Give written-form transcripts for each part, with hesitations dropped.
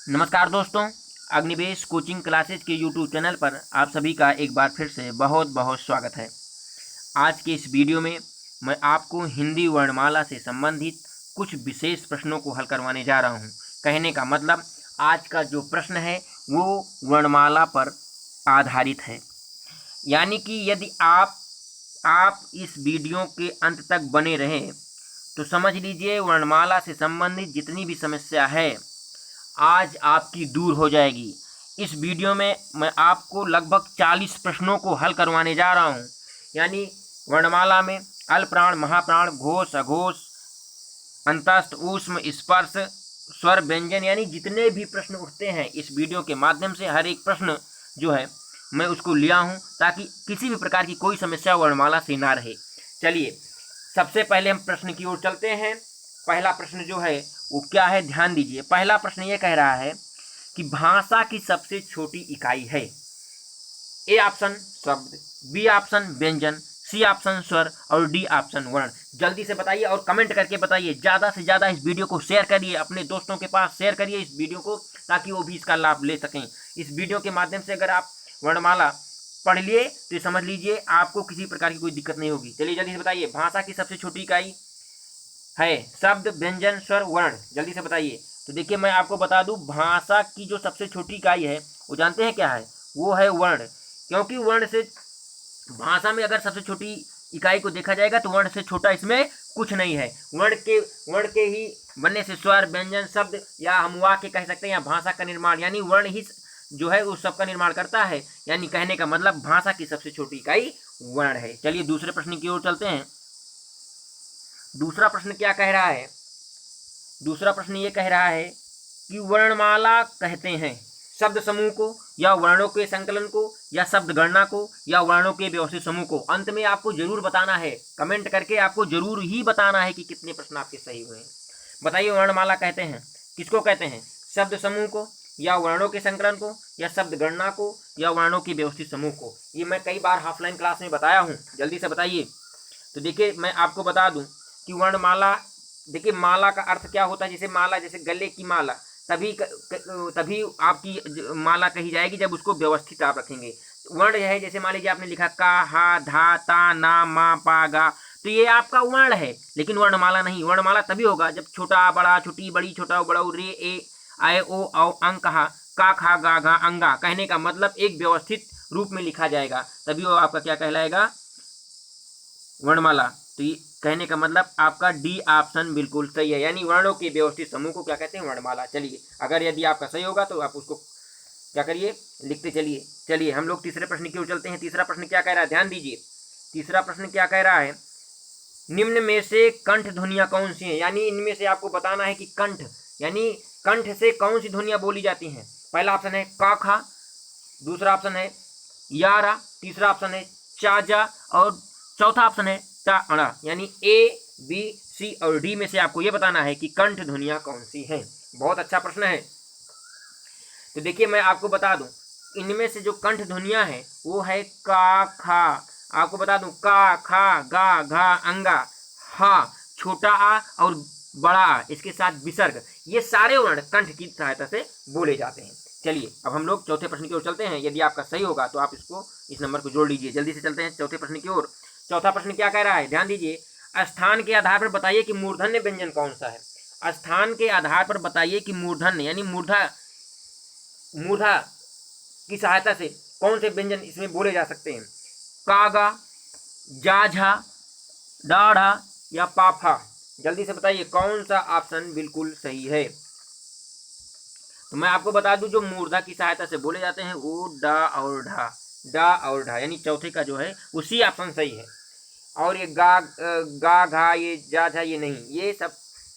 नमस्कार दोस्तों, Agnivesh coaching classes के यूट्यूब चैनल पर आप सभी का एक बार फिर से बहुत बहुत स्वागत है। आज के इस वीडियो में मैं आपको हिंदी वर्णमाला से संबंधित कुछ विशेष प्रश्नों को हल करवाने जा रहा हूं। कहने का मतलब आज का जो प्रश्न है वो वर्णमाला पर आधारित है। यानी कि यदि आप इस वीडियो के अंत तक बने रहें तो समझ लीजिए वर्णमाला से संबंधित जितनी भी समस्या है आज आपकी दूर हो जाएगी। इस वीडियो में मैं आपको लगभग 40 प्रश्नों को हल करवाने जा रहा हूं। यानी वर्णमाला में अल्पप्राण, महाप्राण, घोष, अघोष, अंतस्थ, ऊष्म, स्पर्श, स्वर, व्यंजन यानी जितने भी प्रश्न उठते हैं इस वीडियो के माध्यम से हर एक प्रश्न जो है मैं उसको लिया हूं ताकि किसी भी प्रकार की कोई समस्या वर्णमाला से ना रहे। चलिए सबसे पहले हम प्रश्न की ओर चलते हैं। पहला प्रश्न जो है वो क्या है, ध्यान दीजिए। पहला प्रश्न ये कह रहा है कि भाषा की सबसे छोटी इकाई है। ए ऑप्शन शब्द, बी ऑप्शन व्यंजन, सी ऑप्शन स्वर और डी ऑप्शन वर्ण। जल्दी से बताइए और कमेंट करके बताइए। ज़्यादा से ज़्यादा इस वीडियो को शेयर करिए, अपने दोस्तों के पास शेयर करिए इस वीडियो को ताकि वो भी इसका लाभ ले सकें। इस वीडियो के माध्यम से अगर आप वर्णमाला पढ़ लिए तो समझ लीजिए आपको किसी प्रकार की कोई दिक्कत नहीं होगी। चलिए जल्दी से बताइए, भाषा की सबसे छोटी इकाई है शब्द, व्यंजन, स्वर, वर्ण। जल्दी से बताइए। तो देखिए मैं आपको बता दूं भाषा की जो सबसे छोटी इकाई है वो जानते हैं क्या है? वो है वर्ण। क्योंकि वर्ण से भाषा में अगर सबसे छोटी इकाई को देखा जाएगा तो वर्ण से छोटा इसमें कुछ नहीं है। वर्ण के ही बनने से स्वर, व्यंजन, शब्द या हम वाक्य कह सकते हैं या भाषा का निर्माण, यानी वर्ण ही जो है उस सब का निर्माण करता है। यानी कहने का मतलब भाषा की सबसे छोटी इकाई वर्ण है। चलिए दूसरे प्रश्न की ओर चलते हैं। दूसरा प्रश्न क्या कह रहा है? दूसरा प्रश्न ये कह रहा है कि वर्णमाला कहते हैं शब्द समूह को या वर्णों के संकलन को या शब्द गणना को या वर्णों के व्यवस्थित समूह को। अंत में आपको जरूर बताना है, कमेंट करके आपको जरूर ही बताना है कि कितने प्रश्न आपके सही हुए हैं। बताइए वर्णमाला कहते हैं किसको कहते हैं? शब्द समूह को या वर्णों के संकलन को या शब्द गणना को या वर्णों के व्यवस्थित समूह को। ये मैं कई बार ऑफलाइन क्लास में बताया हूँ, जल्दी से बताइए। तो देखिए मैं आपको बता दूं कि वर्णमाला, देखिए माला का अर्थ क्या होता है? जैसे माला, जैसे गले की माला, तभी आपकी माला कही जाएगी जब उसको व्यवस्थित आप रखेंगे। वर्ण है जैसे मान लीजिए आपने लिखा का, हा, धा, ता, ना, मा, पा, गा, तो ये आपका वर्ण है लेकिन वर्णमाला नहीं। वर्णमाला तभी होगा जब छोटा बड़ा, छोटी बड़ी, छोटा बड़ा, रे, ए, आए, ओ, औ, अंक, कहा, का, खा, गा, घा, अंगा। कहने का मतलब एक व्यवस्थित रूप में लिखा जाएगा तभी वो आपका क्या कहलाएगा? वर्णमाला। तो ये कहने का मतलब आपका डी ऑप्शन बिल्कुल सही है। यानी वर्णों के व्यवस्थित समूह को क्या कहते हैं? वर्णमाला। चलिए अगर यदि आपका सही होगा तो आप उसको क्या करिए, लिखते चलिए। चलिए हम लोग तीसरे प्रश्न की ओर चलते हैं। तीसरा प्रश्न क्या कह रहा है, ध्यान दीजिए। तीसरा प्रश्न क्या कह रहा है? निम्न में से कंठ ध्वनियां कौन सी हैं? यानी इनमें से आपको बताना है कि कंठ यानी कंठ से कौन सी ध्वनियां बोली जाती हैं। पहला ऑप्शन है का, खा, दूसरा ऑप्शन है यारा, तीसरा ऑप्शन है चाजा और चौथा ऑप्शन है टा, अड़ा। यानी ए, बी, सी और डी में से आपको यह बताना है कि कंठ ध्वनियां कौन सी हैं। बहुत अच्छा प्रश्न है। तो देखिए मैं आपको बता दूं इनमें से जो कंठ ध्वनियां हैं वो है का, खा, आपको बता दूं का, खा, गा, घा, अंगा, हा, छोटा आ और बड़ा आ, इसके साथ विसर्ग, ये सारे वर्ण कंठ की सहायता से बोले जाते हैं। चलिए अब हम लोग चौथे प्रश्न की ओर चलते हैं। यदि आपका सही होगा तो आप इसको, इस नंबर को जोड़ लीजिए। जल्दी से चलते हैं चौथे प्रश्न की ओर। चौथा प्रश्न क्या कह रहा है, ध्यान दीजिए। स्थान के आधार पर बताइए कि मूर्धन्य व्यंजन कौन सा है। स्थान के आधार पर बताइए कि मूर्धन्य यानी मूर्धा की सहायता से कौन से व्यंजन इसमें बोले जा सकते हैं? कागा, जाझा, डाढ़ा या पाफा। जल्दी से बताइए कौन सा ऑप्शन बिल्कुल सही है। तो मैं आपको बता दूं जो मूर्धा की सहायता से बोले जाते हैं वो डा और ढा, डा और ढा, यानी चौथे का जो है उसी ऑप्शन सही है। और ये गा, घा, ये जा, झा, ये नहीं, ये सब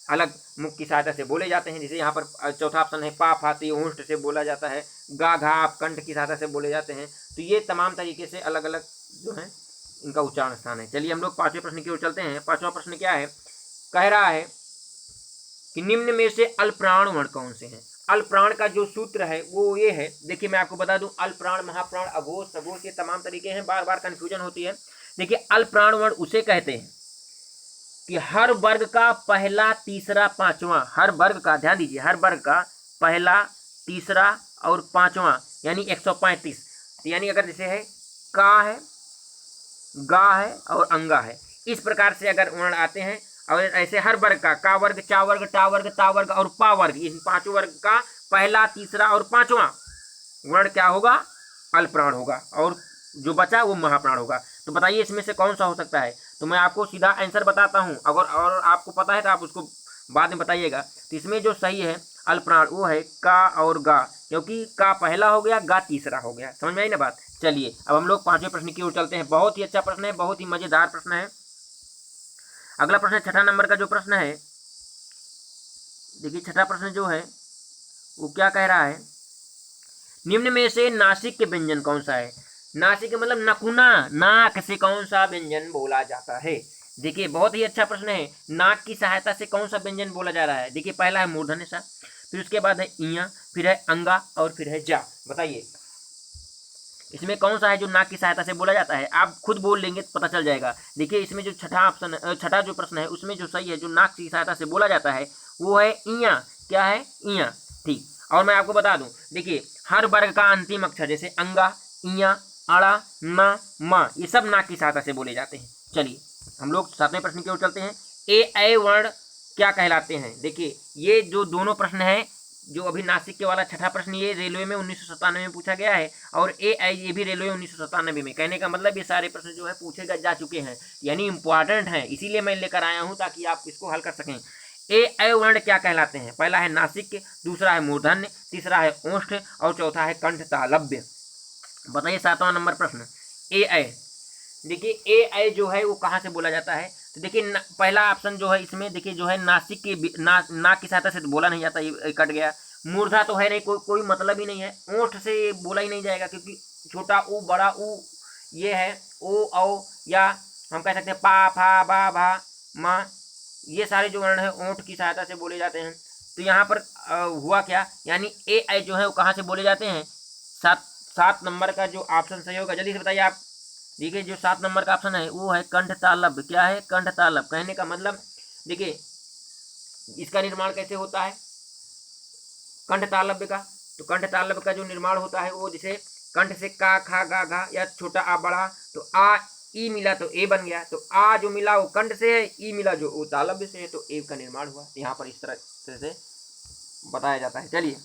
अलग मुख की सहायता से बोले जाते हैं। जैसे यहाँ पर चौथा ऑप्शन है पा, फा, तो ये ऊष्ट से बोला जाता है। गा, घा आप कंठ की सहायता से बोले जाते हैं। तो ये तमाम तरीके से अलग अलग जो है इनका उच्चारण स्थान है। चलिए हम लोग पांचवें प्रश्न की ओर चलते हैं। पांचवा प्रश्न क्या है, कह रहा है कि निम्न में से अल्पप्राण वर्ण कौन से हैं। अल्पप्राण का जो सूत्र है वो ये है, देखिए मैं आपको बता दूं अल्पप्राण, महाप्राण, अघोष, सघोष, ये तमाम तरीके हैं, बार बार कंफ्यूजन होती है। देखिए अल्पप्राण वर्ण उसे कहते हैं कि हर वर्ग का पहला, तीसरा, पांचवा, हर वर्ग का, ध्यान दीजिए, हर वर्ग का पहला, तीसरा और पांचवा यानी 135। यानी अगर जैसे है का है, गा है और अंगा है, इस प्रकार से अगर वर्ण आते हैं और ऐसे हर वर्ग का वर्ग, चा वर्ग, टा वर्ग, ता वर्ग और पा वर्ग, इन पांचों वर्ग का पहला, तीसरा और पांचवा वर्ण क्या होगा? अल्पप्राण होगा और जो बचा वो महाप्राण होगा। तो बताइए इसमें से कौन सा हो सकता है? तो मैं आपको सीधा आंसर बताता हूं, अगर और आपको पता है तो आप उसको बाद में बताइएगा। तो इसमें जो सही है अल्पप्राण वो है का और गा, क्योंकि का पहला हो गया, गा तीसरा हो गया। समझ में आई ना बात? चलिए अब हम लोग पांचवें प्रश्न की ओर चलते हैं। बहुत ही अच्छा प्रश्न है, बहुत ही मजेदार प्रश्न है। अगला प्रश्न 6 नंबर का जो प्रश्न है, देखिए 6 प्रश्न जो है वो क्या कह रहा है, निम्न में से नासिक के व्यंजन कौन सा है? नासिक मतलब नकुना, नाक से कौन सा व्यंजन बोला जाता है? देखिए बहुत ही अच्छा प्रश्न है। नाक की सहायता से कौन सा व्यंजन बोला जा रहा है? देखिए पहला है मूर्धन्य सा, फिर उसके बाद है इया, फिर है अंगा और फिर है जा। बताइए इसमें कौन सा है जो नाक की सहायता से बोला जाता है? आप खुद बोल लेंगे तो पता चल जाएगा। देखिए इसमें जो छठा ऑप्शन, छठा जो प्रश्न है उसमें जो सही है जो नाक की सहायता से बोला जाता है वो है इया। क्या है? इया। ठीक। और मैं आपको बता दूं, देखिए हर वर्ग का अंतिम अक्षर जैसे अंगा, इया, अड़ा, ना, मा, ये सब नाक की सहायता से बोले जाते हैं। चलिए हम लोग 7वें प्रश्न की ओर चलते हैं। ए वर्ण क्या कहलाते हैं? देखिए ये जो दोनों प्रश्न है, जो अभी नासिक के वाला छठा प्रश्न ये रेलवे में 1997 में पूछा गया है और ये भी रेलवे 1997 में। कहने का मतलब ये सारे प्रश्न जो है पूछे जा चुके हैं, यानी इंपॉर्टेंट है, इसीलिए मैं लेकर आया हूं ताकि आप इसको हल कर सकें। ए वर्ण क्या कहलाते हैं? पहला है नासिक, दूसरा है मूर्धन्य, तीसरा है ओष्ठ और चौथा है कंठ तालव्य। बताइए 7वां नंबर प्रश्न ए। देखिए ए जो है वो कहाँ से बोला जाता है? तो देखिए पहला ऑप्शन जो है इसमें देखिए जो है नासिक की नाक की सहायता से तो बोला नहीं जाता, ये कट गया। मूर्धा तो है नहीं, कोई मतलब ही नहीं है। ओठ से बोला ही नहीं जाएगा क्योंकि छोटा ऊ, बड़ा ऊ ये है, ओ औ, या हम कह सकते हैं पा, फा, बा, भा, मा, ये सारे जो वर्ण है ओठ की सहायता से बोले जाते हैं। तो यहाँ पर हुआ क्या, यानी ए जो है वो कहाँ से बोले जाते हैं? 7 नंबर का जो ऑप्शन सही होगा जल्दी से बताइए आप। देखिए जो 7 नंबर का ऑप्शन है वो है कंठ तालव्य। क्या है? कंठ तालव्य। कहने का मतलब देखिए इसका निर्माण कैसे होता है कंठ तालव्य का? तो कंठ तालव्य का जो निर्माण होता है वो जैसे कंठ से का, खा, गा, घा या छोटा आ बड़ा, तो आ ई मिला तो ए बन गया। तो आ जो मिला वो कंठ से है, ई मिला जो वो तालव्य से है, तो ए का निर्माण हुआ। यहाँ पर इस तरह से बताया जाता है। चलिए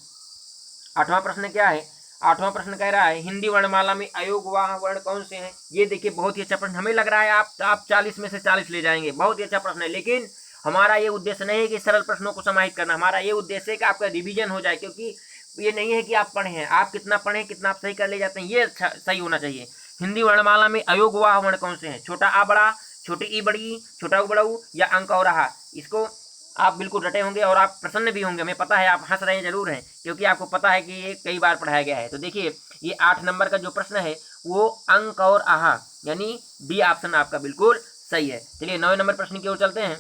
8वां प्रश्न क्या है? 8वां प्रश्न कह रहा है हिंदी वर्णमाला में अयोगवाह वर्ण कौन से हैं? ये देखिए बहुत ही अच्छा प्रश्न। हमें लग रहा है आप 40 में से 40 ले जाएंगे, बहुत ही अच्छा प्रश्न है। लेकिन हमारा ये उद्देश्य नहीं है कि सरल प्रश्नों को समाहित करना, हमारा ये उद्देश्य है कि आपका रिवीजन हो जाए। क्योंकि ये नहीं है कि आप पढ़े हैं, आप कितना पढ़ें, कितना आप सही कर ले जाते हैं, ये अच्छा सही होना चाहिए। हिंदी वर्णमाला में अयोगवाह वर्ण कौन से हैं? छोटा आ बड़ा, छोटी ई बड़ी, छोटा उ बड़ा उ या अंक और आहा। इसको आप बिल्कुल रटे होंगे और आप प्रसन्न भी होंगे। हमें पता है आप हंस रहे हैं जरूर हैं, क्योंकि आपको पता है कि ये कई बार पढ़ाया गया है। तो देखिए ये 8 नंबर का जो प्रश्न है वो अंक और आहा यानी बी ऑप्शन आपका बिल्कुल सही है। चलिए 9वें नंबर प्रश्न की ओर चलते हैं।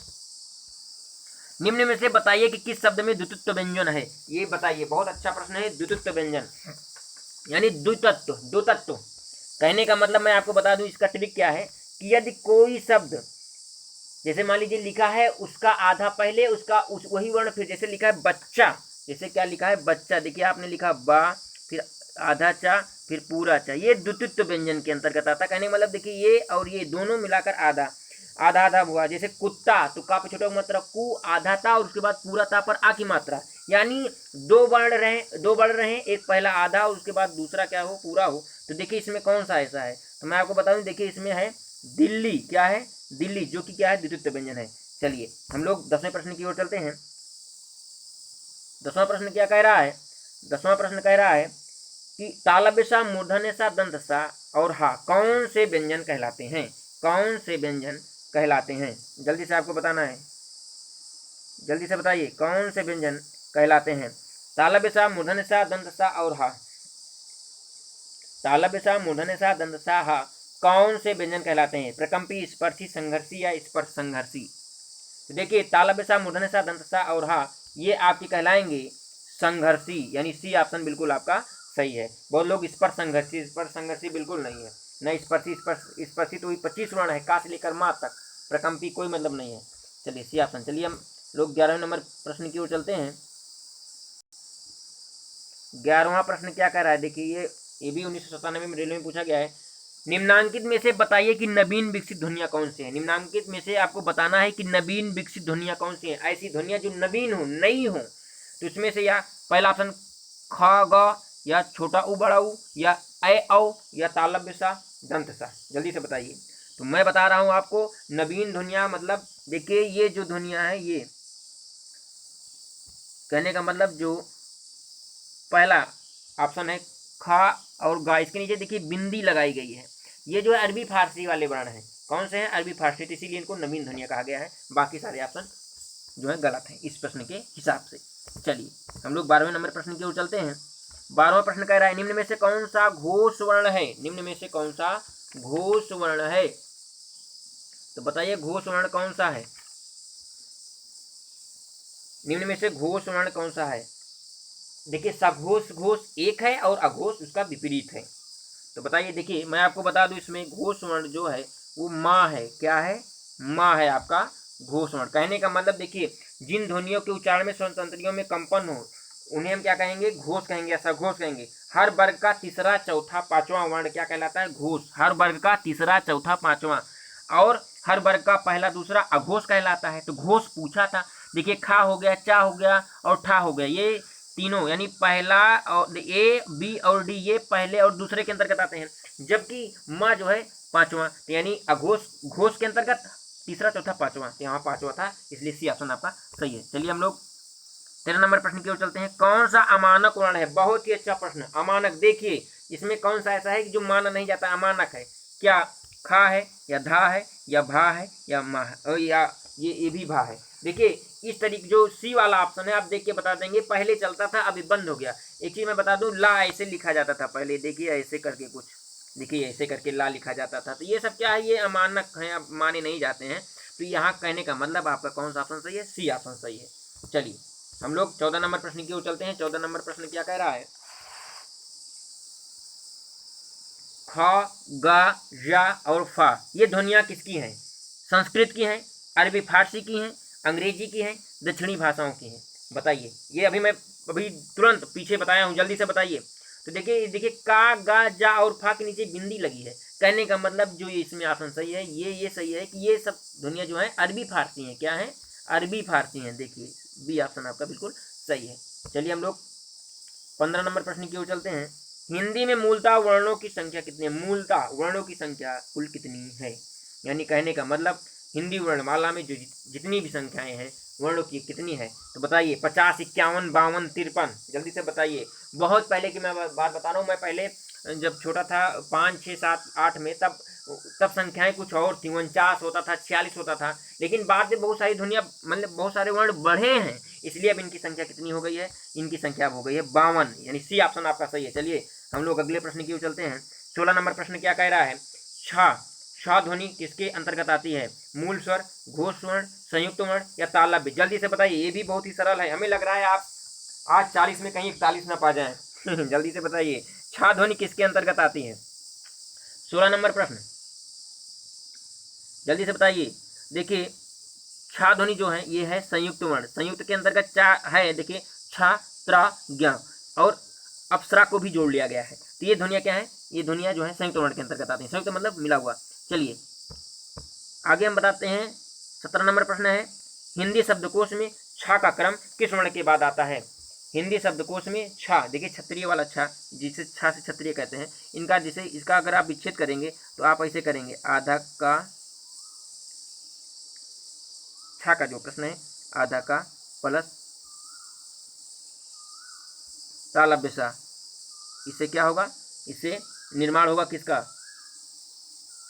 निम्न में से बताइए कि किस शब्द में द्वित्व व्यंजन है? ये बताइए, बहुत अच्छा प्रश्न है। द्वित्व व्यंजन यानी द्वितत्व, दो तत्व। कहने का मतलब मैं आपको बता दूं इसका ट्रिक क्या है कि यदि कोई शब्द जैसे मान लीजिए लिखा है उसका आधा पहले, उसका वही वर्ण फिर, जैसे लिखा है बच्चा, जैसे क्या लिखा है बच्चा, देखिए आपने लिखा बा, फिर आधा चा, फिर पूरा चा, ये द्वित्व व्यंजन के अंतर्गत आता है। कहने का मतलब देखिए ये और ये दोनों मिलाकर आधा आधा आधा हुआ। जैसे कुत्ता, तो का पे छोटा मात्रा कु, आधा था और उसके बाद पूरा था पर आ की मात्रा, यानी दो वर्ण रहे, एक पहला आधा और उसके बाद दूसरा क्या हो, पूरा हो। तो देखिए इसमें कौन सा ऐसा है? तो मैं आपको बता दूं, देखिए इसमें है दिल्ली। क्या है? दिल्ली, जो कि क्या है? द्वित्व व्यंजन है। चलिए हम लोग 10वें प्रश्न की ओर चलते हैं। 10वां प्रश्न क्या कह रहा है? 10वां प्रश्न कह रहा है कि तालव्य मूर्धन्य सा दंत सा और हा कौन से व्यंजन कहलाते हैं? कौन से व्यंजन कहलाते हैं? जल्दी से आपको बताना है, जल्दी से बताइए कौन से व्यंजन कहलाते हैं? तालव्य मूर्धन्य सा दंत सा और हा, तालव्य मूर्धन्य सा दंत सा हा कौन से व्यंजन कहलाते हैं? प्रकंपी, स्पर्शी, संघर्षी या स्पर्श संघर्षी? तो देखिए तालव्य मूर्धन्य दंत सा और हा ये आपकी कहलाएंगे संघर्षी, यानी सी ऑप्शन बिल्कुल आपका सही है। बहुत लोग स्पर्श संघर्षी, स्पर्श संघर्षी बिल्कुल नहीं है। न स्पर्शी, स्पर्शी तो 25 वर्ण है, का से लेकर माँ तक। प्रकंपी कोई मतलब नहीं है। चलिए सी ऑप्शन। चलिए हम लोग 11वें नंबर प्रश्न की ओर चलते हैं। 11वां प्रश्न क्या कह रहा है, देखिए ये भी 1997 में रेलवे में पूछा गया है। निम्नांकित में से बताइए कि नवीन विकसित ध्वनियाँ कौन सी है। निम्नांकित में से आपको बताना है कि नवीन विकसित ध्वनियाँ कौन सी हैं, ऐसी ध्वनियाँ जो नवीन हो, नई हो। तो इसमें से या पहला ऑप्शन ख ग, या छोटा उ बड़ा उ, या ऐ औ, या तालव्य सा दंत सा। जल्दी से बताइए। तो मैं बता रहा हूँ आपको नवीन ध्वनियाँ मतलब देखिए ये जो ध्वनियाँ हैं, ये कहने का मतलब जो पहला ऑप्शन है खा और गा, इसके नीचे देखिए बिंदी लगाई गई है। ये जो है अरबी फारसी वाले वर्ण हैं। कौन से हैं? अरबी फारसी, तो इसीलिए इनको नवीन ध्वनियाँ कहा गया है। बाकी सारे ऑप्शन जो है गलत हैं इस प्रश्न के हिसाब से। चलिए हम लोग 12वें नंबर प्रश्न की ओर चलते हैं। 12वां प्रश्न कह रहा है निम्न में से कौन सा घोष वर्ण है। निम्न में से कौन सा घोष वर्ण है, तो बताइए घोष वर्ण कौन सा है। निम्न में से घोष वर्ण कौन सा है। देखिए सघोष घोष एक है और अघोष उसका विपरीत है। तो बताइए, देखिए मैं आपको बता दूं इसमें घोष वर्ण जो है वो माँ है। क्या है? माँ है आपका घोष वर्ण। कहने का मतलब देखिए जिन ध्वनियों के उच्चारण में स्वरतंत्रियों में कंपन हो उन्हें हम क्या कहेंगे? घोष कहेंगे या सघोष कहेंगे। हर वर्ग का तीसरा चौथा पांचवा वर्ण क्या कहलाता है? घोष। हर वर्ग का तीसरा चौथा पांचवा, और हर वर्ग का पहला दूसरा अघोष कहलाता है। तो घोष पूछा था। देखिए खा हो गया, चा हो गया और ठा हो गया, ये तीनों यानी पहला और ए बी और डी ये पहले और दूसरे के अंतर्गत आते हैं, जबकि माँ जो है पांचवा, तो यानी अघोष घोष के अंतर्गत तीसरा चौथा पांचवा, तो यहाँ पांचवा था, इसलिए सी ऑप्शन आपका सही है। चलिए हम लोग 13 नंबर प्रश्न की ओर चलते हैं। कौन सा अमानक वर्ण है? बहुत ही अच्छा प्रश्न। अमानक, देखिए इसमें कौन सा ऐसा है कि जो माना नहीं जाता, अमानक है। क्या खा है या धा है या भा है या मा है, और या ये भी भा है। देखिए इस तरीके जो सी वाला ऑप्शन है आप देख के बता देंगे। पहले चलता था अभी बंद हो गया। एक चीज मैं बता दूं, ला ऐसे लिखा जाता था पहले, देखिए ऐसे करके कुछ, देखिए ऐसे करके ला लिखा जाता था। तो ये सब क्या है? ये अमानक है, अब माने नहीं जाते हैं। तो यहाँ कहने का मतलब आपका कौन सा ऑप्शन सही है? सी ऑप्शन सही है। चलिए हम लोग 14 नंबर प्रश्न की ओर चलते हैं। 14 नंबर प्रश्न क्या कह रहा है? ख गा जा और फा ये ध्वनियाँ किसकी हैं? संस्कृत की हैं, अरबी फारसी की हैं, अंग्रेजी की हैं, दक्षिणी भाषाओं की हैं। बताइए। ये अभी मैं अभी तुरंत पीछे बताया हूँ, जल्दी से बताइए। तो देखिए देखिए का गा जा और फा के नीचे बिंदी लगी है। कहने का मतलब जो ये इसमें ऑप्शन सही है, ये सही है कि ये सब ध्वनियाँ जो है अरबी फारसी हैं। क्या है? अरबी फारसी हैं। देखिए बी ऑप्शन आपका बिल्कुल सही है। चलिए हम लोग 15 नंबर प्रश्न की ओर चलते हैं। हिंदी में मूलतः वर्णों की संख्या कितनी है? मूलतः वर्णों की संख्या कुल कितनी है? यानी कहने का मतलब हिंदी वर्णमाला में जो जितनी भी संख्याएं हैं वर्णों की कितनी है? तो बताइए 50, 51, 52, 53। जल्दी से बताइए। बहुत पहले की मैं बात बता रहा हूँ, मैं पहले जब छोटा था 5, 6, 7, 8 में, तब संख्याएं कुछ और थी। 49 होता था, 46 होता था, लेकिन बाद में बहुत सारी दुनिया मतलब बहुत सारे वर्ण बढ़े हैं, इसलिए अब इनकी संख्या कितनी हो गई है? इनकी संख्या हो गई है 52, यानी सी ऑप्शन आपका सही है। चलिए हम लोग अगले प्रश्न की ओर चलते हैं। 16 नंबर प्रश्न क्या कह रहा है? छ छ ध्वनि किसके अंतर्गत आती है? मूल स्वर, घोष स्वर्ण, संयुक्त वर्ण या तालव्य? जल्दी से बताइए। ये भी बहुत ही सरल है। हमें लग रहा है आप आज 40 में कहीं 41 ना पा जाए। जल्दी से बताइए छ ध्वनि किसके अंतर्गत आती है? 16 नंबर प्रश्न, जल्दी से बताइए। देखिए छा ध्वनि जो है ये है संयुक्त वर्ण। संयुक्त के अंतर्गत चा है, देखिए छा त्रा ज्ञ, और अप्सरा को भी जोड़ लिया गया है। तो ये ध्वनिया क्या है? ये ध्वनिया जो है संयुक्त वर्ण के अंतर्गत आती है। संयुक्त मतलब मिला हुआ। चलिए आगे हम बताते हैं। 17 नंबर प्रश्न है, हिंदी शब्दकोश में छा का क्रम किस वर्ण के बाद आता है? हिंदी शब्दकोश में छा, देखिए क्षत्रिय वाला छा, जिसे छा से क्षत्रिय कहते हैं, इनका जिसे इसका अगर आप विच्छेद करेंगे तो आप ऐसे करेंगे, आधा का छा का जो प्रश्न है आधा का प्लस तालव्य सा, इससे क्या होगा? इससे निर्माण होगा किसका?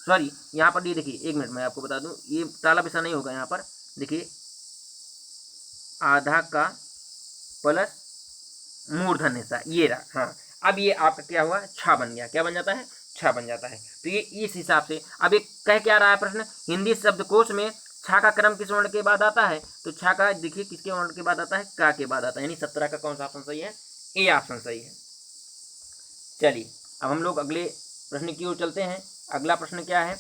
सॉरी यहाँ पर ये देखिए, एक मिनट मैं आपको बता दूं, ये तालव्य सा नहीं होगा। यहाँ पर देखिए आधा का प्लस मूर्धन्य सा, ये रहा। हाँ अब ये आपका क्या हुआ? छा बन गया। क्या बन जाता है? छा बन जाता है। तो ये इस हिसाब से अब एक कह क्या रहा है प्रश्न? हिंदी शब्दकोश में छा का क्रम किस वर्ण के बाद आता है? तो छा का देखिए किसके वर्ण के बाद आता है? का के बाद आता है। यानी 17 का कौन सा ऑप्शन सही है? ए ऑप्शन सही है। चलिए अब हम लोग अगले प्रश्न की ओर चलते हैं। अगला प्रश्न क्या है?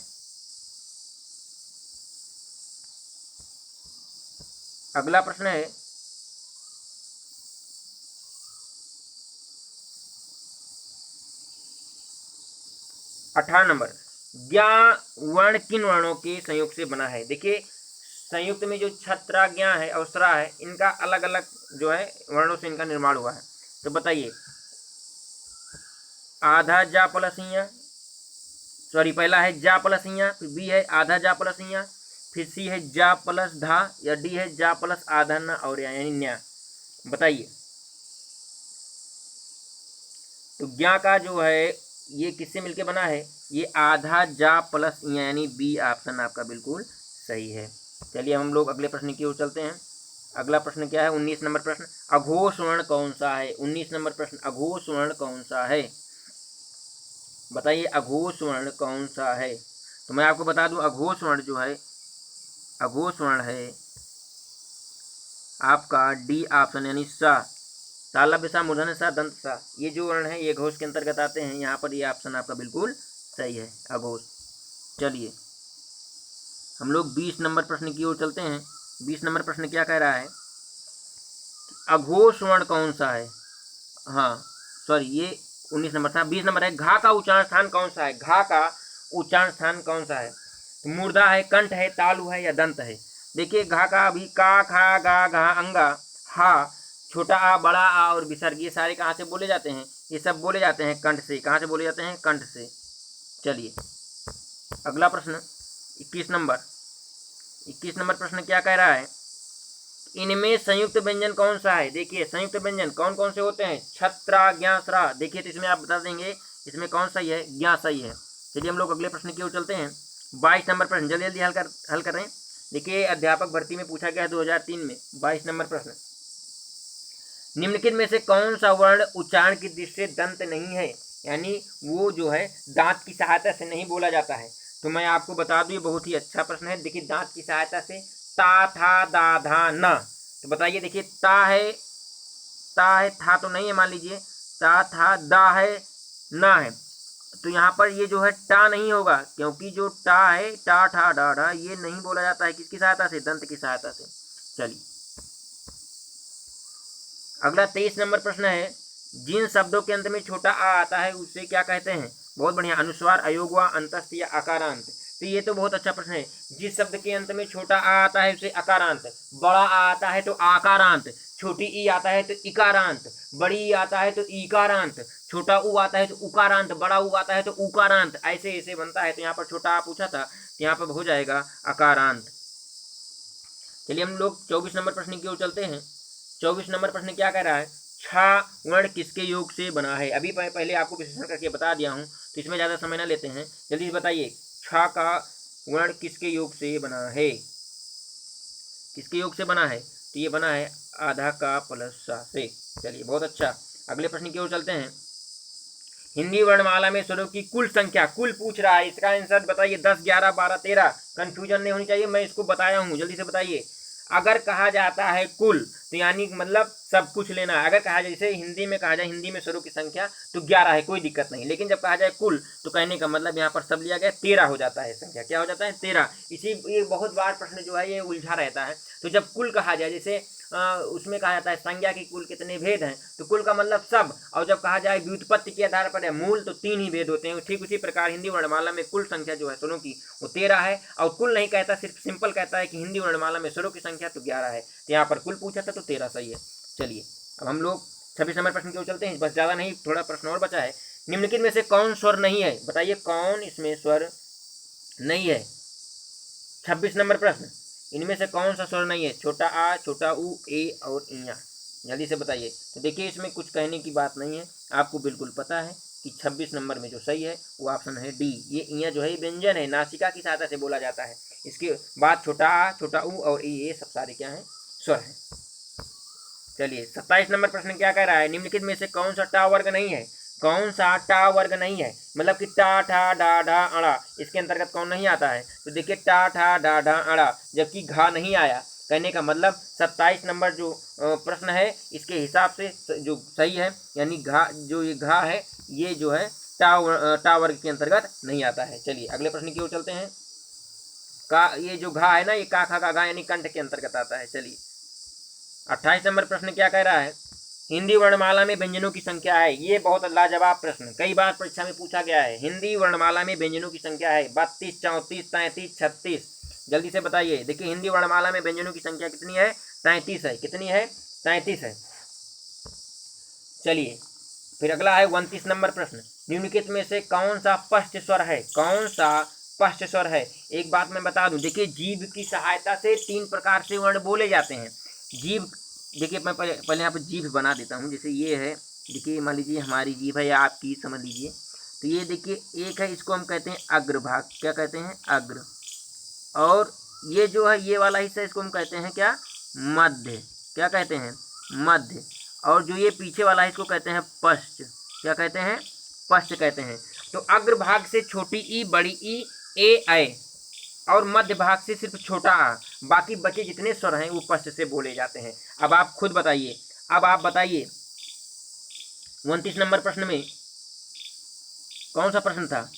अगला प्रश्न है 18 नंबर, ज्ञा वर्ण किन वर्णों के संयोग से बना है? देखिए संयुक्त में जो छत्रा, ज्ञा है और स्रा है, इनका अलग अलग जो है वर्णों से इनका निर्माण हुआ है। तो बताइए, आधा जा प्लस इया, सॉरी पहला है जा प्लस इया, फिर बी है आधा जा प्लस इया, फिर सी है जा प्लस धा, या डी है जा प्लस आधा न और यानी न्या। बताइए, तो ज्ञा का जो है ये किससे मिलके बना है? ये आधा जा प्लस इया, यानी बी ऑप्शन आपका बिल्कुल सही है। चलिए हम लोग अगले प्रश्न की ओर चलते हैं। अगला प्रश्न क्या है? 19 नंबर प्रश्न, अघोष वर्ण कौन सा है? 19 नंबर प्रश्न, अघोष वर्ण कौन सा है? बताइए अघोष वर्ण कौन सा है? तो मैं आपको बता दूं, अघोष वर्ण जो है, अघोष वर्ण है आपका डी ऑप्शन, यानी सा, तालव्य सा, मूर्धन्य सा, दंत सा, ये जो वर्ण है ये अघोष के अंतर्गत आते हैं। यहाँ पर ये ऑप्शन आपका बिल्कुल सही है, अघोष। चलिए हम लोग 20 नंबर प्रश्न की ओर चलते हैं। 20 नंबर प्रश्न क्या कह रहा है? अघोष वर्ण कौन सा है? हाँ सॉरी, ये 19 नंबर था। 20 नंबर है, घा का उच्चारण स्थान कौन सा है? घा का उच्चारण स्थान कौन सा है? तो मूर्धा है, कंठ है, तालु है या दंत है? देखिए घा का अभी का, खा, गा, घा, अंगा, हा, छोटा आ, बड़ा आ और विसर्ग, ये सारे कहाँ से बोले जाते हैं? ये सब बोले जाते हैं कंठ से। कहाँ से बोले जाते हैं? कंठ से। चलिए अगला प्रश्न 21 नंबर। 21 नंबर प्रश्न क्या कह रहा है? इनमें संयुक्त व्यंजन कौन सा है? देखिए संयुक्त व्यंजन कौन कौन से होते हैं? छत्रा, ज्ञा, स्रा। देखिए तो इसमें आप बता देंगे इसमें कौन सही है? ज्ञा सही है। चलिए हम लोग अगले प्रश्न की ओर चलते हैं। 22 नंबर प्रश्न, जल्दी जल्दी हल कर रहे हैं। देखिए अध्यापक भर्ती में पूछा गया है 2003 में। 22 नंबर प्रश्न, निम्नलिखित में से कौन सा वर्ण उच्चारण की दृष्टि से दंत नहीं है? यानी वो जो है दांत की सहायता से नहीं बोला जाता है। तो मैं आपको बता दूं ये बहुत ही अच्छा प्रश्न है। देखिए दांत की सहायता से, ता, था, दा, धा, न। तो बताइए, देखिए ता है, था तो नहीं है, मान लीजिए ता, था, दा है, ना है, तो यहाँ पर ये जो है टा नहीं होगा, क्योंकि जो टा है, टा, ठा, डा, डा, ये नहीं बोला जाता है। किसकी सहायता से? दंत की सहायता से। चलिए अगला 23 नंबर प्रश्न है, जिन शब्दों के अंत में छोटा आ आता है उसे क्या कहते हैं? बहुत बढ़िया, अनुस्वार, अयोगवा, अंतस्थ या अकारांत। तो ये तो बहुत अच्छा प्रश्न है। जिस शब्द के अंत में छोटा आ आता है उसे अकारांत, बड़ा आ आता है तो आकारांत, छोटी ई आता है तो इकारांत, बड़ी ई आता है तो ईकारांत, छोटा ऊ आता है तो उकारांत, बड़ा ऊ आता है तो उकारांत, ऐसे ऐसे बनता है। तो यहाँ पर छोटा आ पूछा था, तो यहाँ पर हो जाएगा अकारांत। चलिए हम लोग 24 नंबर प्रश्न की ओर चलते हैं। 24 नंबर प्रश्न क्या कह रहा है? छा वर्ण किसके योग से बना है? अभी पहले आपको विश्लेषण करके बता दिया हूँ, तो इसमें ज़्यादा समय ना लेते हैं, जल्दी बताइए छा का वर्ण किसके योग से बना है? किसके योग से बना है? तो ये बना है आधा का प्लस सा से। चलिए बहुत अच्छा, अगले प्रश्न की ओर चलते हैं। हिंदी वर्णमाला में स्वरों की कुल संख्या, कुल पूछ रहा है, इसका आंसर बताइए। 10, 11, 12, 13। कंफ्यूजन नहीं होनी चाहिए, मैं इसको बताया हूँ, जल्दी से बताइए। अगर कहा जाता है कुल, तो यानी मतलब सब कुछ लेना है। अगर कहा जाए, जैसे हिंदी में कहा जाए, हिंदी में स्वरों की संख्या तो 11 है, कोई दिक्कत नहीं। लेकिन जब कहा जाए कुल, तो कहने का मतलब यहाँ पर सब लिया गया, 13 हो जाता है संख्या। क्या हो जाता है? 13। इसी ये बहुत बार प्रश्न जो है ये उलझा रहता है। तो जब कुल कहा जाए, जैसे उसमें कहा जाता है संज्ञा की कुल कितने भेद हैं, तो कुल का मतलब सब। और जब कहा जाए व्युत्पत्ति के आधार पर है मूल, तो 3 ही भेद होते हैं। ठीक उसी प्रकार हिंदी वर्णमाला में कुल संख्या जो है स्वरों की वो 13 है। और कुल नहीं कहता, सिर्फ सिंपल कहता है कि हिंदी वर्णमाला में स्वरों की संख्या तो 11 है। तो यहाँ पर कुल पूछा था तो 13 सही है। चलिए अब हम लोग 26 नंबर प्रश्न की ओर चलते हैं। बस ज़्यादा नहीं, थोड़ा प्रश्न और बचा है। निम्नलिखित में से कौन स्वर नहीं है? बताइए कौन इसमें स्वर नहीं है? 26 नंबर प्रश्न, इनमें से कौन सा स्वर नहीं है? छोटा आ, छोटा ऊ, ए और इया। जल्दी से बताइए। तो देखिए इसमें कुछ कहने की बात नहीं है, आपको बिल्कुल पता है कि 26 नंबर में जो सही है वो ऑप्शन है डी। ये इया जो है व्यंजन है, नासिका की सहायता से बोला जाता है। इसके बाद छोटा आ, छोटा ऊ और ई, ये सब सारे क्या हैं? स्वर हैं। चलिए 27 नंबर प्रश्न क्या कह रहा है? निम्नलिखित में से कौन सा टा वर्ग नहीं है? कौन सा टा वर्ग नहीं है? मतलब कि टा, ठा, डा, ढा, अड़ा, इसके अंतर्गत कौन नहीं आता है? तो देखिए टा, ठा, डा, ढा, अड़ा, जबकि घा नहीं आया। कहने का मतलब 27 नंबर जो प्रश्न है इसके हिसाब से जो सही है, यानी घा, जो ये घा है ये जो है टा वर्ग के अंतर्गत नहीं आता है। चलिए अगले प्रश्न की ओर चलते हैं। का, ये जो घा है ना, ये का, खा, का, घा यानी कंठ के अंतर्गत आता है। चलिए 28 नंबर प्रश्न क्या कह रहा है? हिंदी वर्णमाला में व्यंजनों की संख्या है? ये बहुत लाजवाब प्रश्न, कई बार परीक्षा में पूछा गया है। हिंदी वर्णमाला में व्यंजनों की संख्या है 32, 34, 33, 36। जल्दी से बताइए। देखिए हिंदी वर्णमाला में व्यंजनों की संख्या कितनी है? 33 है। कितनी है? 33 है। चलिए फिर अगला है 29 नंबर प्रश्न। निम्नलिखित में से कौन सा पश्च स्वर है? कौन सा पश्च स्वर है? एक बात मैं बता दूं, देखिए जीभ की सहायता से 3 प्रकार से वर्ण बोले जाते हैं। जीभ, देखिए मैं पहले यहाँ पर जीभ बना देता हूँ। जैसे ये है, देखिए मान लीजिए हमारी जीभ है या आपकी, समझ लीजिए। तो ये देखिए एक है, इसको हम कहते हैं अग्रभाग। क्या कहते हैं? अग्र। और ये जो है ये वाला हिस्सा, इसको हम कहते हैं क्या? मध्य। क्या कहते हैं? मध्य। और जो ये पीछे वाला है इसको कहते हैं पश्च। क्या कहते हैं? पश्च कहते हैं। तो अग्रभाग से छोटी ई, बड़ी ई, ए और मध्य भाग से सिर्फ छोटा आ, बाकी बचे जितने स्वर हैं वो पश्च से बोले जाते हैं। अब आप खुद बताइए। अब आप बताइए 29 नंबर प्रश्न में कौन सा प्रश्न था?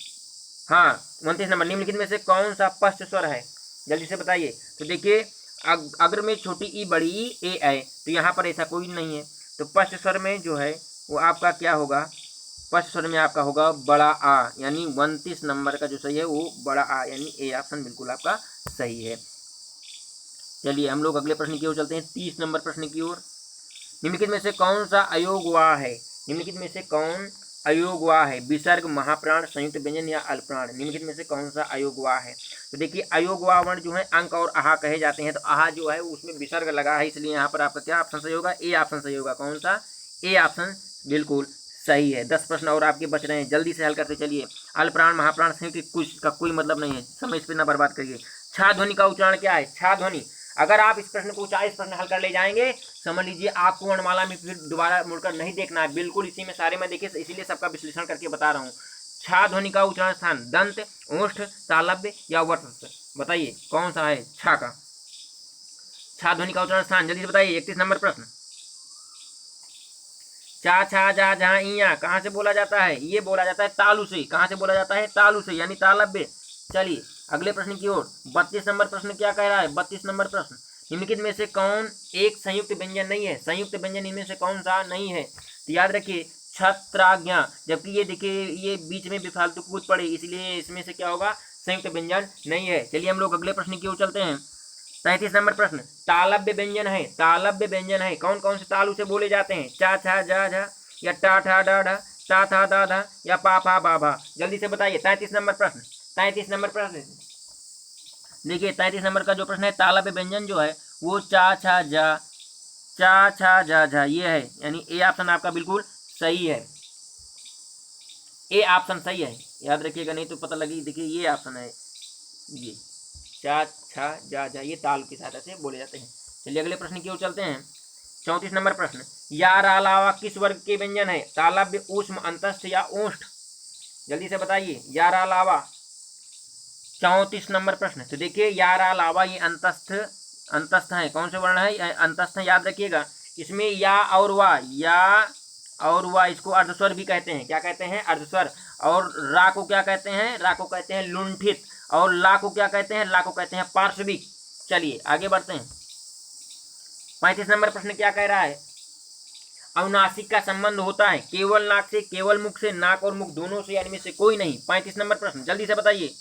हाँ 29 नंबर, निम्नलिखित में से कौन सा पश्च स्वर है? जल्दी से बताइए। तो देखिए अग्र में छोटी ई, बड़ी ई, ए तो यहाँ पर ऐसा कोई नहीं है। तो पश्च स्वर में जो है वो आपका क्या होगा? पश्च स्वर में आपका होगा बड़ा आ, यानी 29 नंबर का जो सही है वो बड़ा आ, यानी ए ऑप्शन बिल्कुल आपका सही है। चलिए हम लोग अगले प्रश्न की ओर चलते हैं, 30 नंबर प्रश्न की ओर। निम्नलिखित में से कौन सा अयोगवा है? निम्नलिखित में से कौन अयोगवा है? विसर्ग, महाप्राण, संयुक्त व्यंजन या अल्पप्राण? निम्नलिखित में से कौन सा अयोगवा है? तो देखिए अयोगवा वर्ण जो है अंक और आहा कहे जाते हैं। तो आहा जो है उसमें विसर्ग लगा है, इसलिए यहाँ पर आपका क्या ऑप्शन सही होगा? ए ऑप्शन सही होगा। कौन सा? ए ऑप्शन बिल्कुल सही है। 10 प्रश्न और आपके बच रहे हैं, जल्दी से हल करते चलिए। अल्पप्राण, महाप्राण, संयुक्त कुछ का कोई मतलब नहीं है, समय इस पर ना बर्बाद करिए। छा ध्वनि का उच्चारण क्या है? छा ध्वनि। अगर आप इस प्रश्न को 40 प्रश्न हल कर ले जाएंगे, समझ लीजिए आपको वर्णमाला में फिर दोबारा मुड़कर नहीं देखना है, बिल्कुल इसी में सारे में देखिए, इसीलिए सबका विश्लेषण करके बता रहा हूँ। छा ध्वनि का उच्चारण स्थान दंत, ओष्ठ, तालव्य या वक्र? बताइए कौन सा है छा का? छा ध्वनि का उच्चारण स्थान जल्दी से बताइए। 31 नंबर प्रश्न। चा, छा, जा, जहाँ, इया कहाँ से बोला जाता है? ये बोला जाता है तालु से। कहाँ से बोला जाता है? तालु से, यानी तालव्य। चलिए अगले प्रश्न की ओर। 32 नंबर प्रश्न क्या कह रहा है? 32 नंबर प्रश्न, निम्नलिखित में से कौन एक संयुक्त व्यंजन नहीं है? संयुक्त व्यंजन इनमें से कौन सा नहीं है? तो याद रखिए छत्राज्ञा, जबकि ये देखिए ये बीच में बेफालतू कूद पड़े, इसलिए इसमें से क्या होगा? संयुक्त व्यंजन नहीं है। चलिए हम लोग अगले प्रश्न की ओर चलते हैं। 33 नंबर प्रश्न, तालव्य व्यंजन है। तालव्य व्यंजन है, कौन कौन से तालु से बोले जाते हैं? चा, छा, जा, झा या टा, ठा, डा, ढा, ता, था, दा, धा या पा, फा, बा, भा? जल्दी से बताइए। 33 नंबर प्रश्न। 33 नंबर प्रश्न देखिए, 33 नंबर का जो प्रश्न है, तालव्य व्यंजन जो है वो चा, छा, जा, चा, छा, जा, झा ये है, यानी ए ऑप्शन आपका बिल्कुल सही है। ए ऑप्शन सही है, याद रखिएगा नहीं तो पता लगी। देखिए ये ऑप्शन है, ये चा, छा, जा, झा ये ताल की सहायता से बोले जाते हैं। चलिए अगले प्रश्न की ओर चलते हैं। 34 नंबर प्रश्न, यार अलावा किस वर्ग के व्यंजन है? तालव्य, ऊष्म, अंतस्थ या ओष्ठ? जल्दी से बताइए। यार अलावा 34 नंबर प्रश्न। तो देखिए यार अलावा ये अंतस्थ है। कौन से वर्ण है? अंतस्थ है, याद रखिएगा। इसमें या और वा, या और वा इसको अर्धस्वर भी कहते हैं। क्या कहते हैं? अर्धस्वर। और रा को क्या कहते हैं? रा को कहते हैं लुंठित। और ला को क्या कहते हैं? ला को कहते हैं पार्श्विक। चलिए आगे बढ़ते हैं। 35 नंबर प्रश्न क्या कह रहा है? अनुनासिक का संबंध होता है केवल नाक से, केवल मुख से, नाक और मुख दोनों से, यानी में से कोई नहीं। 35 नंबर प्रश्न जल्दी से बताइए।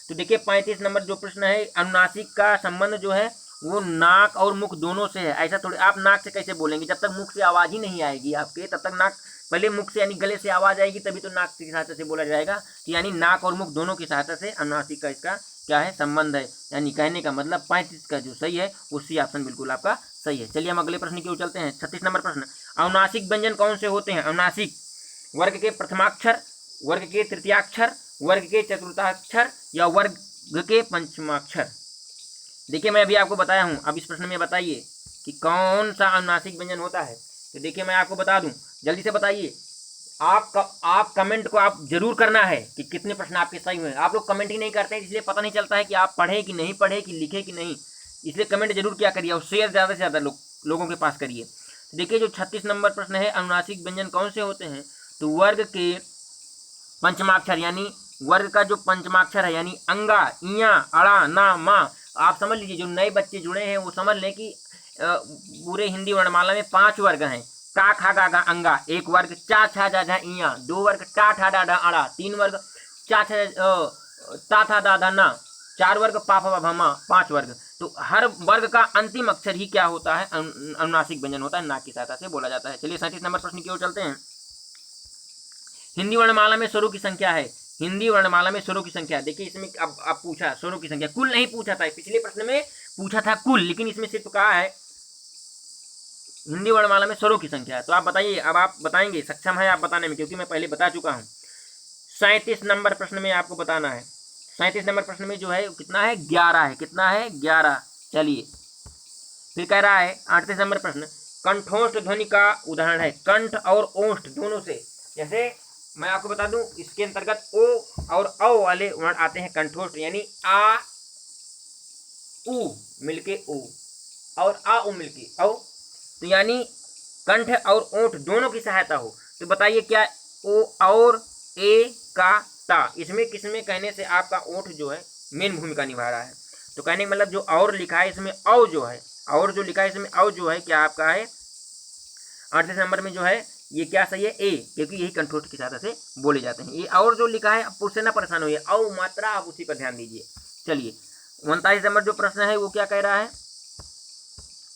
तो देखिए 35 नंबर जो प्रश्न है, अनुनासिक का संबंध जो है वो नाक और मुख दोनों से है। ऐसा थोड़ी आप नाक से कैसे बोलेंगे? जब तक मुख से आवाज ही नहीं आएगी आपके, तब तक नाक, पहले मुख से यानी गले से आवाज आएगी तभी तो नाक की सहायता से बोला जाएगा। तो यानी नाक और मुख दोनों की सहायता से अनुनासिक का इसका क्या है? संबंध है। यानी कहने का मतलब 35 का जो सही है उसी ऑप्शन बिल्कुल आपका सही है। चलिए हम अगले प्रश्न की ओर चलते हैं। 36 नंबर प्रश्न, अनुनासिक व्यंजन कौन से होते हैं? अनुनासिक वर्ग के प्रथमाक्षर, वर्ग के तृतीयाक्षर, वर्ग के चतुर्थाक्षर या वर्ग के पंचमाक्षर? देखिए मैं अभी आपको बताया हूं, अब इस प्रश्न में बताइए कि कौन सा अनुनासिक व्यंजन होता है। तो देखिए मैं आपको बता दूं, जल्दी से बताइए। आप कमेंट को आप जरूर करना है कि कितने प्रश्न आपके सही हुए। आप लोग कमेंट ही नहीं करते हैं, इसलिए पता नहीं चलता है कि आप पढ़े कि नहीं पढ़े, कि लिखे कि नहीं। इसलिए कमेंट जरूर किया करिए और शेयर ज़्यादा से ज़्यादा लोगों के पास करिए। तो देखिए जो 36 नंबर प्रश्न है, अनुनासिक व्यंजन कौन से होते हैं? तो वर्ग के पंचमाक्षर, यानी वर्ग का जो पंचमाक्षर है, यानी अंगा, इया, अड़ा, ना, मा। आप समझ लीजिए, जो नए बच्चे जुड़े हैं वो समझ लें कि पूरे हिंदी वर्णमाला में 5 वर्ग हैं। का खा गा गा अंगा 1 वर्ग, चा छा जा झा इया 2 वर्ग, टा ठा डा डा अड़ा 3 वर्ग, चा छा ता था दा धा ना 4 वर्ग, पा फा भा मा 5 वर्ग। तो हर वर्ग का अंतिम अक्षर ही क्या होता है, अनुनासिक व्यंजन होता है, ना की सहायता से बोला जाता है। चलिए 37 नंबर प्रश्न की ओर चलते हैं। हिंदी वर्णमाला में स्वरों की संख्या है। हिंदी वर्णमाला में स्वरों की संख्या, देखिए इसमें अब पूछा स्वरों की संख्या, कुल नहीं पूछा था, पिछले प्रश्न में पूछा था कुल, लेकिन इसमें सिर्फ कहा है हिंदी वर्णमाला में स्वरों की संख्या है। तो आप बताइए, अब आप बताएंगे, सक्षम है आप बताने में, क्योंकि मैं पहले बता चुका हूँ। 37 नंबर प्रश्न में आपको बताना है। 37 नंबर प्रश्न में जो है कितना है, 11 है। कितना है, 11। चलिए फिर कह रहा है 38 नंबर प्रश्न, कंठोष्ठ ध्वनि का उदाहरण है। कंठ और ओष्ठ दोनों से, जैसे मैं आपको बता दूं, इसके अंतर्गत ओ और औ वाले वर्ण आते हैं कंठोष्ठ, यानी आ उ मिलके ओ और आ उ मिलके औ। तो यानी कंठ और ओठ दोनों की सहायता हो। तो बताइए क्या ओ और ए का ता, इसमें किसमें कहने से आपका ओठ जो है मेन भूमिका निभा रहा है। तो कहने का मतलब जो और लिखा है इसमें औ जो है, और जो लिखा है इसमें औ जो है क्या आपका है 38 नंबर में जो है ये क्या सही है, ए, क्योंकि यही कंठोष्ठ की सहायता से बोले जाते हैं। ये और जो लिखा है अब उससे ना परेशान होइए, औ मात्रा आप उसी पर ध्यान दीजिए। चलिए 39 नंबर जो प्रश्न है वो क्या कह रहा है,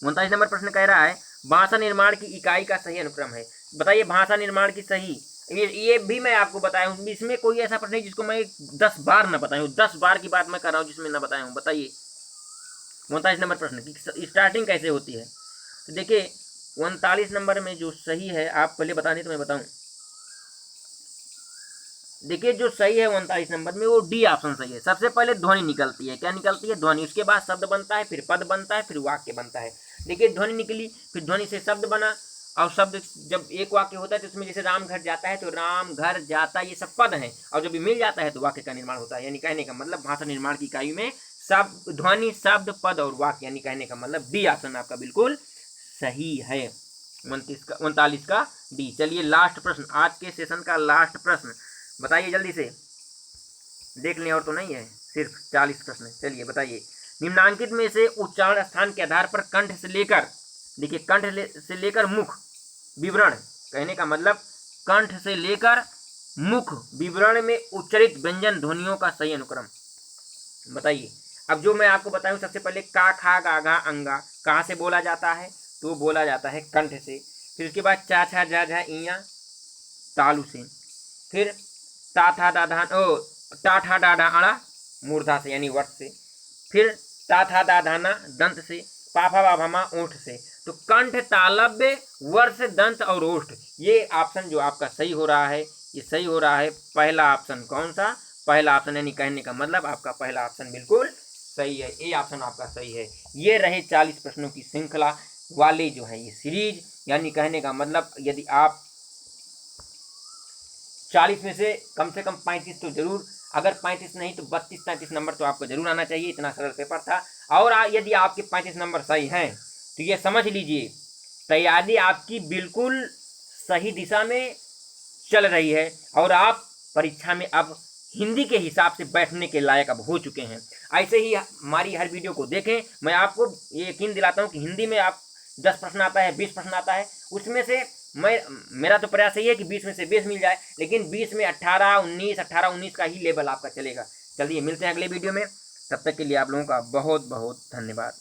39 नंबर प्रश्न कह रहा है भाषा निर्माण की इकाई का सही अनुक्रम है। बताइए भाषा निर्माण की सही, ये भी मैं आपको बताया हूँ, इसमें कोई ऐसा प्रश्न है जिसको मैं 10 बार ना बताया हूँ, 10 बार की बात मैं कर रहा हूँ जिसमें ना बताया हूँ। बताइए 39 नंबर प्रश्न की स्टार्टिंग कैसे होती है। तो देखिए 39 नंबर में जो सही है, आप पहले बता दें तो मैं बताऊं। देखिए जो सही है 39 नंबर में वो डी ऑप्शन सही है। सबसे पहले ध्वनि निकलती है, क्या निकलती है, ध्वनि, उसके बाद शब्द बनता है, फिर पद बनता है, फिर वाक्य बनता है। देखिए ध्वनि निकली, फिर ध्वनि से शब्द बना, और शब्द जब एक वाक्य होता है तो उसमें जैसे राम घर जाता है तो राम घर जाता, ये सब पद हैं, और जब मिल जाता है तो वाक्य का निर्माण होता है। यानी कहने का मतलब भाषा निर्माण की इकाई में शब्द, ध्वनि, शब्द, पद और वाक्य, यानी कहने का मतलब डी ऑप्शन आपका बिल्कुल सही है। 39 का डी। चलिए लास्ट प्रश्न, आज के सेशन का लास्ट प्रश्न, बताइए जल्दी से, देख लें और तो नहीं है, सिर्फ 40 प्रश्न। चलिए बताइए, निम्नांकित में से उच्चारण स्थान के आधार पर कंठ से लेकर, देखिए कंठ से लेकर मुख विवरण, कहने का मतलब कंठ से लेकर मुख विवरण में उच्चरित व्यंजन ध्वनियों का सही अनुक्रम बताइए। अब जो मैं आपको बताऊं, सबसे पहले का खा गा घा अंगा कहाँ से बोला जाता है, तो बोला जाता है कंठ से। फिर उसके बाद चा छा झा झा इया तालु से, फिर ता था दा धान ओ टा ठा डा डा अड़ा मूर्धा से यानी वर्ष से, फिर ता था दा धाना दंत से, पाफा बाभामा ओठ से। तो कंठ, तालव्य, वर्ष, दंत और ओष्ठ, ये ऑप्शन जो आपका सही हो रहा है, ये सही हो रहा है पहला ऑप्शन। कौन सा, पहला ऑप्शन, यानी कहने का मतलब आपका पहला ऑप्शन बिल्कुल सही है, ए ऑप्शन आपका सही है। ये रहे 40 प्रश्नों की श्रृंखला वाले जो है ये सीरीज, यानी कहने का मतलब यदि आप 40 में से कम 35 तो जरूर, अगर 35 नहीं तो 32-33 नंबर तो आपको जरूर आना चाहिए, इतना सरल पेपर था। और यदि आपके 35 नंबर सही हैं तो ये समझ लीजिए तैयारी आपकी बिल्कुल सही दिशा में चल रही है, और आप परीक्षा में अब हिंदी के हिसाब से बैठने के लायक अब हो चुके हैं। ऐसे ही हमारी हर वीडियो को देखें, मैं आपको ये यकीन दिलाता हूँ कि हिंदी में आप 10 प्रश्न आता है, 20 प्रश्न आता है, उसमें से मेरा तो प्रयास यही है कि 20 में से 20 मिल जाए, लेकिन 20 में 18-19 का ही लेवल आपका चलेगा। चलिए मिलते हैं अगले वीडियो में, तब तक के लिए आप लोगों का बहुत बहुत धन्यवाद।